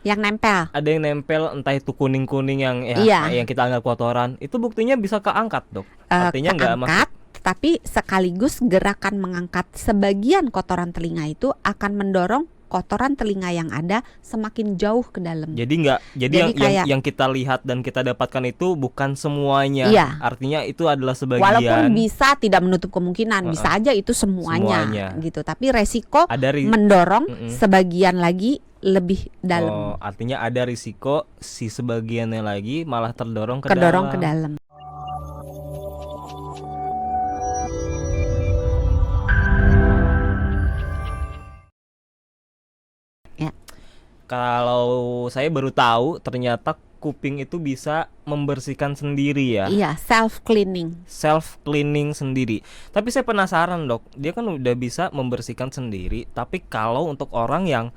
Yang nempel. Ada yang nempel, entah itu kuning-kuning yang Iya. yang kita anggap kotoran, itu buktinya bisa keangkat, Dok. Artinya nggak masuk. Keangkat, tapi sekaligus gerakan mengangkat sebagian kotoran telinga itu akan mendorong kotoran telinga yang ada semakin jauh ke dalam. Jadi Jadi yang kita lihat dan kita dapatkan itu bukan semuanya. Iya. Artinya itu adalah sebagian. Walaupun bisa tidak menutup kemungkinan, bisa aja itu semuanya. Gitu. Tapi resiko ada mendorong sebagian lagi lebih dalam. Artinya ada risiko si sebagiannya lagi malah terdorong ke dalam. Ya. Kalau saya baru tahu ternyata kuping itu bisa membersihkan sendiri ya. Iya, self cleaning sendiri. Tapi saya penasaran, Dok. Dia kan udah bisa membersihkan sendiri, tapi kalau untuk orang yang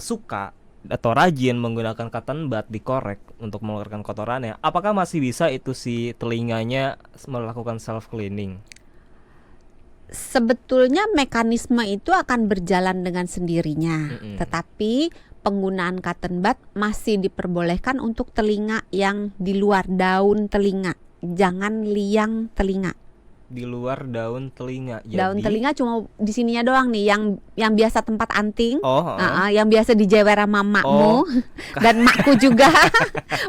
suka atau rajin menggunakan cotton bud dikorek untuk mengeluarkan kotorannya, apakah masih bisa itu si telinganya melakukan self cleaning? Sebetulnya mekanisme itu akan berjalan dengan sendirinya, tetapi penggunaan cotton bud masih diperbolehkan untuk telinga yang di luar daun telinga, jangan liang telinga. Di luar daun telinga. Daun telinga cuma di sininya doang nih, yang biasa tempat anting, yang biasa dijewer sama makmu dan makku juga.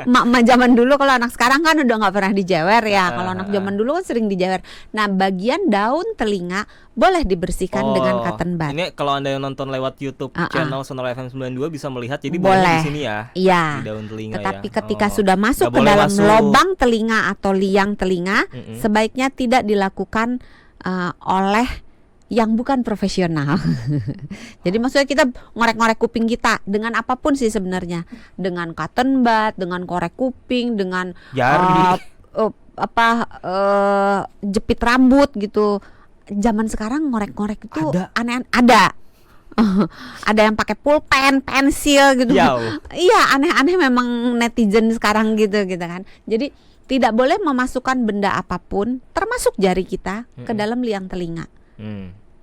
Mak zaman dulu, kalau anak sekarang kan udah nggak pernah dijewer ya. Kalau anak zaman dulu kan sering dijewer. Nah, bagian daun telinga boleh dibersihkan dengan cotton bud. Ini kalau Anda yang nonton lewat YouTube channel Sonora FM 92 bisa melihat, jadi boleh di sini ya. Iya. Di daun telinga. Tetapi ketika sudah masuk ke dalam lubang telinga atau liang telinga, sebaiknya tidak dilakukan oleh yang bukan profesional. Jadi maksudnya kita ngorek-ngorek kuping kita dengan apapun sih sebenarnya, dengan cotton bud, dengan korek kuping, dengan jepit rambut gitu. Zaman sekarang ngorek-ngorek itu aneh-aneh. Ada yang pakai pulpen, pensil gitu. Iya, aneh-aneh memang netizen sekarang gitu kan. Jadi tidak boleh memasukkan benda apapun, termasuk jari kita, ke dalam liang telinga.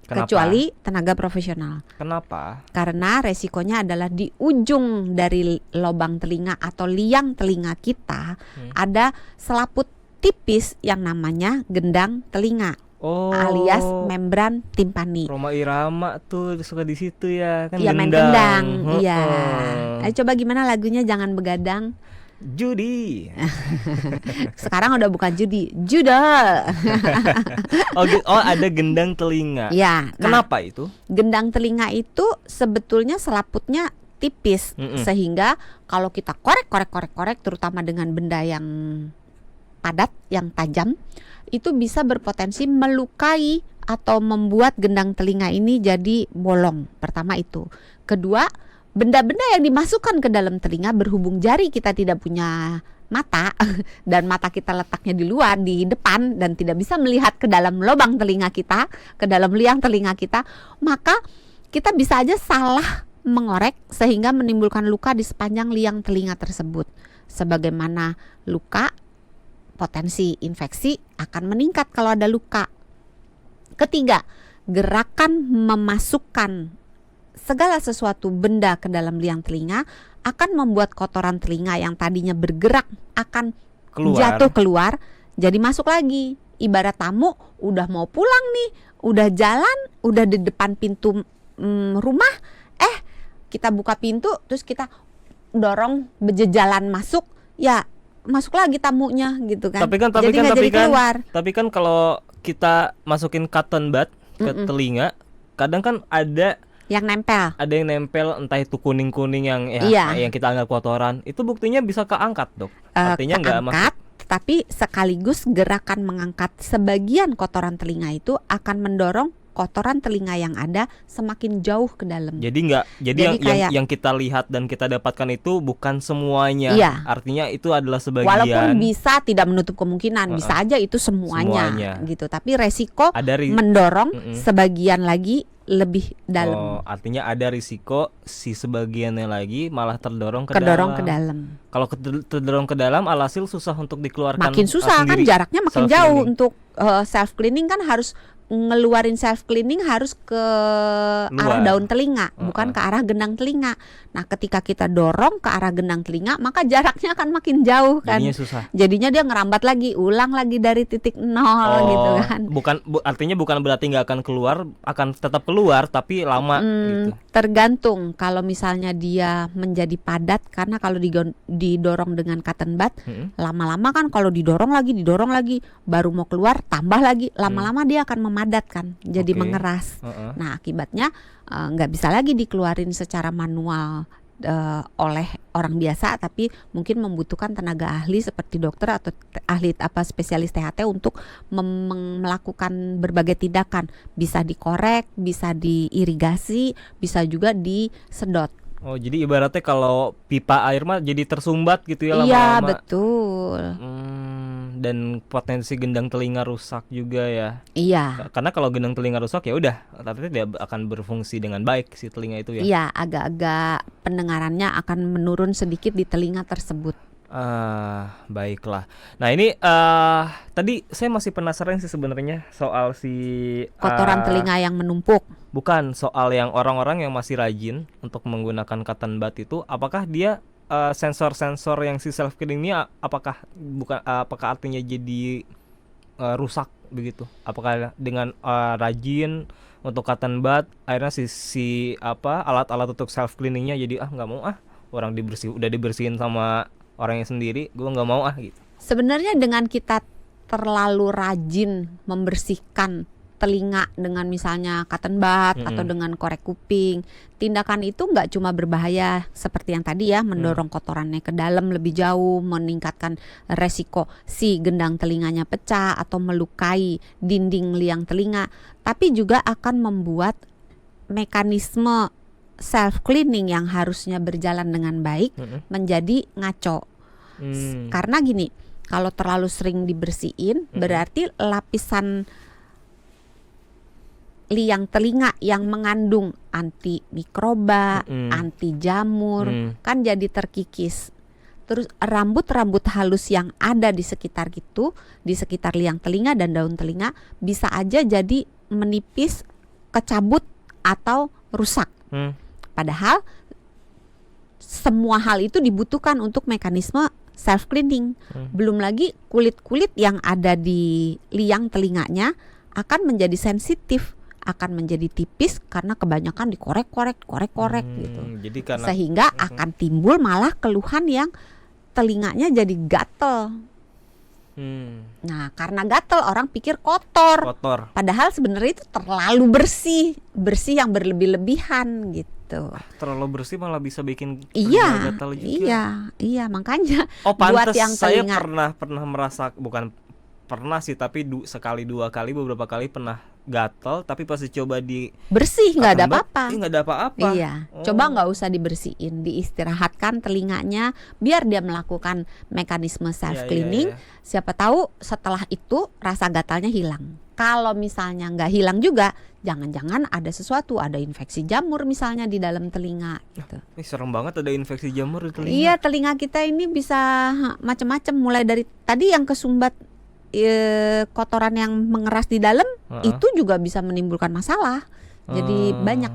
Kecuali tenaga profesional. Kenapa? Karena resikonya adalah di ujung dari lubang telinga atau liang telinga kita ada selaput tipis yang namanya gendang telinga. Alias membran timpani. Roma Irama tuh suka di situ ya kan. Iya, main gendang. Iya. Ayo coba gimana lagunya, jangan begadang. Judi. Sekarang udah bukan judi, juda. Ada gendang telinga. Ya. Kenapa itu? Gendang telinga itu sebetulnya selaputnya tipis, sehingga kalau kita korek terutama dengan benda yang padat, yang tajam, itu bisa berpotensi melukai atau membuat gendang telinga ini jadi bolong. Pertama itu. Kedua, benda-benda yang dimasukkan ke dalam telinga, berhubung jari kita tidak punya mata dan mata kita letaknya di luar, di depan, dan tidak bisa melihat ke dalam lubang telinga kita, ke dalam liang telinga kita, maka kita bisa aja salah mengorek sehingga menimbulkan luka di sepanjang liang telinga tersebut. Sebagaimana luka, potensi infeksi akan meningkat kalau ada luka. Ketiga, gerakan memasukkan segala sesuatu benda ke dalam liang telinga akan membuat kotoran telinga yang tadinya bergerak akan jatuh keluar, jadi masuk lagi. Ibarat tamu udah mau pulang nih, udah jalan, udah di depan pintu rumah, kita buka pintu terus kita dorong berjejalan masuk, ya masuk lagi tamunya gitu kan. Tapi kan kalau kita masukin cotton bud ke telinga, kadang kan ada yang nempel. Ada yang nempel, entah itu kuning-kuning yang yang kita anggap kotoran, itu buktinya bisa keangkat, Dok. Artinya nggak masuk. Tapi sekaligus gerakan mengangkat sebagian kotoran telinga itu akan mendorong kotoran telinga yang ada semakin jauh ke dalam. Jadi yang kita lihat dan kita dapatkan itu bukan semuanya. Iya. Artinya itu adalah sebagian. Walaupun bisa tidak menutup kemungkinan, bisa aja itu semuanya. Gitu. Tapi resiko mendorong sebagian lagi lebih dalam. Artinya ada risiko si sebagiannya lagi malah terdorong ke dalam. Kalau terdorong ke dalam, alhasil susah untuk dikeluarkan. Makin susah kan, jaraknya makin jauh. Untuk self cleaning kan harus ngeluarin self cleaning harus ke arah Luar. daun telinga, bukan ke arah gendang telinga. Nah, ketika kita dorong ke arah gendang telinga, maka jaraknya akan makin jauh kan. Jadinya susah. Jadinya dia ngerambat lagi, ulang lagi dari titik nol gitu kan. Artinya bukan berarti nggak akan keluar, akan tetap keluar tapi lama gitu. Tergantung kalau misalnya dia menjadi padat, karena kalau didorong dengan cotton bud, lama-lama kan kalau didorong lagi, baru mau keluar tambah lagi, lama-lama dia akan memadat kan, jadi Oke. mengeras. Nah, akibatnya nggak bisa lagi dikeluarin secara manual oleh orang biasa, tapi mungkin membutuhkan tenaga ahli seperti dokter atau ahli spesialis THT untuk melakukan berbagai tindakan. Bisa dikorek, bisa diirigasi, bisa juga disedot. Oh, jadi ibaratnya kalau pipa air mah jadi tersumbat gitu ya Iya, lama-lama. betul. Dan potensi gendang telinga rusak juga ya. Iya. Karena kalau gendang telinga rusak ya udah, tapi tidak akan berfungsi dengan baik si telinga itu ya. Iya, agak-agak pendengarannya akan menurun sedikit di telinga tersebut. Baiklah. Nah ini tadi saya masih penasaran sih sebenarnya soal si Kotoran telinga yang menumpuk. bukan soal yang orang-orang yang masih rajin untuk menggunakan cotton bud itu, apakah dia sensor-sensor yang si self cleaning ini apakah artinya jadi rusak begitu? Apakah dengan rajin untuk cotton bud akhirnya si alat-alat untuk self cleaningnya jadi nggak mau orang udah dibersihin sama orangnya sendiri, gue nggak mau gitu. Sebenarnya dengan kita terlalu rajin membersihkan telinga dengan misalnya cotton bud atau dengan korek kuping, tindakan itu nggak cuma berbahaya seperti yang tadi ya, mendorong kotorannya ke dalam lebih jauh, meningkatkan resiko si gendang telinganya pecah atau melukai dinding liang telinga, tapi juga akan membuat mekanisme self cleaning yang harusnya berjalan dengan baik menjadi ngaco. Karena gini, kalau terlalu sering dibersihin berarti lapisan liang telinga yang mengandung anti mikroba, anti jamur kan jadi terkikis. Terus rambut-rambut halus yang ada di sekitar gitu, di sekitar liang telinga dan daun telinga bisa aja jadi menipis, kecabut atau rusak. Padahal semua hal itu dibutuhkan untuk mekanisme self cleaning. Belum lagi kulit-kulit yang ada di liang telinganya akan menjadi sensitif, akan menjadi tipis karena kebanyakan dikorek-korek gitu. Jadi karena sehingga akan timbul malah keluhan yang telinganya jadi gatel. Nah, karena gatel orang pikir kotor. Padahal sebenarnya itu terlalu bersih yang berlebih-lebihan gitu. Terlalu bersih malah bisa bikin telinga gatal juga. Iya, makanya pantes buat yang saya telinga pernah merasa, bukan pernah sih, tapi sekali dua kali beberapa kali pernah gatal, tapi pas dicoba di bersih nggak ada apa-apa. Nggak ada apa-apa. Iya, coba nggak usah dibersihin, diistirahatkan telinganya biar dia melakukan mekanisme self cleaning. Siapa tahu setelah itu rasa gatalnya hilang. Kalau misalnya nggak hilang juga, jangan-jangan ada sesuatu, ada infeksi jamur misalnya di dalam telinga gitu. Serem banget ada infeksi jamur di telinga. Iya, telinga kita ini bisa macam-macam, mulai dari tadi yang kesumbat kotoran yang mengeras di dalam itu juga bisa menimbulkan masalah. Jadi banyak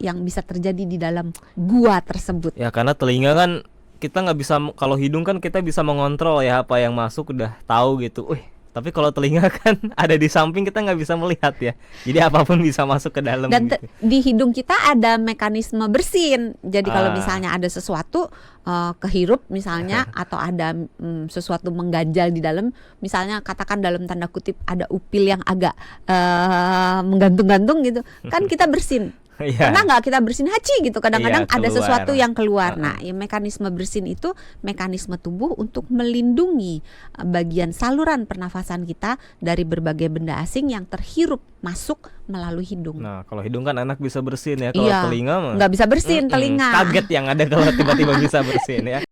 yang bisa terjadi di dalam gua tersebut. Ya karena telinga kan kita nggak bisa, kalau hidung kan kita bisa mengontrol ya apa yang masuk, udah tahu gitu. Tapi kalau telinga kan ada di samping, kita nggak bisa melihat ya. Jadi apapun bisa masuk ke dalam. Dan gitu. di hidung kita ada mekanisme bersin. Jadi kalau misalnya ada sesuatu kehirup misalnya atau ada sesuatu mengganjal di dalam, misalnya katakan dalam tanda kutip ada upil yang agak menggantung-gantung gitu, kan kita bersin. Pernah nggak kita bersin haci gitu, kadang-kadang ada sesuatu yang keluar. Nah, mekanisme bersin itu mekanisme tubuh untuk melindungi bagian saluran pernafasan kita dari berbagai benda asing yang terhirup masuk melalui hidung. Nah, kalau hidung kan enak bisa bersin ya, kalau telinga mah nggak bisa bersin telinga. Kaget yang ada kalau tiba-tiba bisa bersin ya.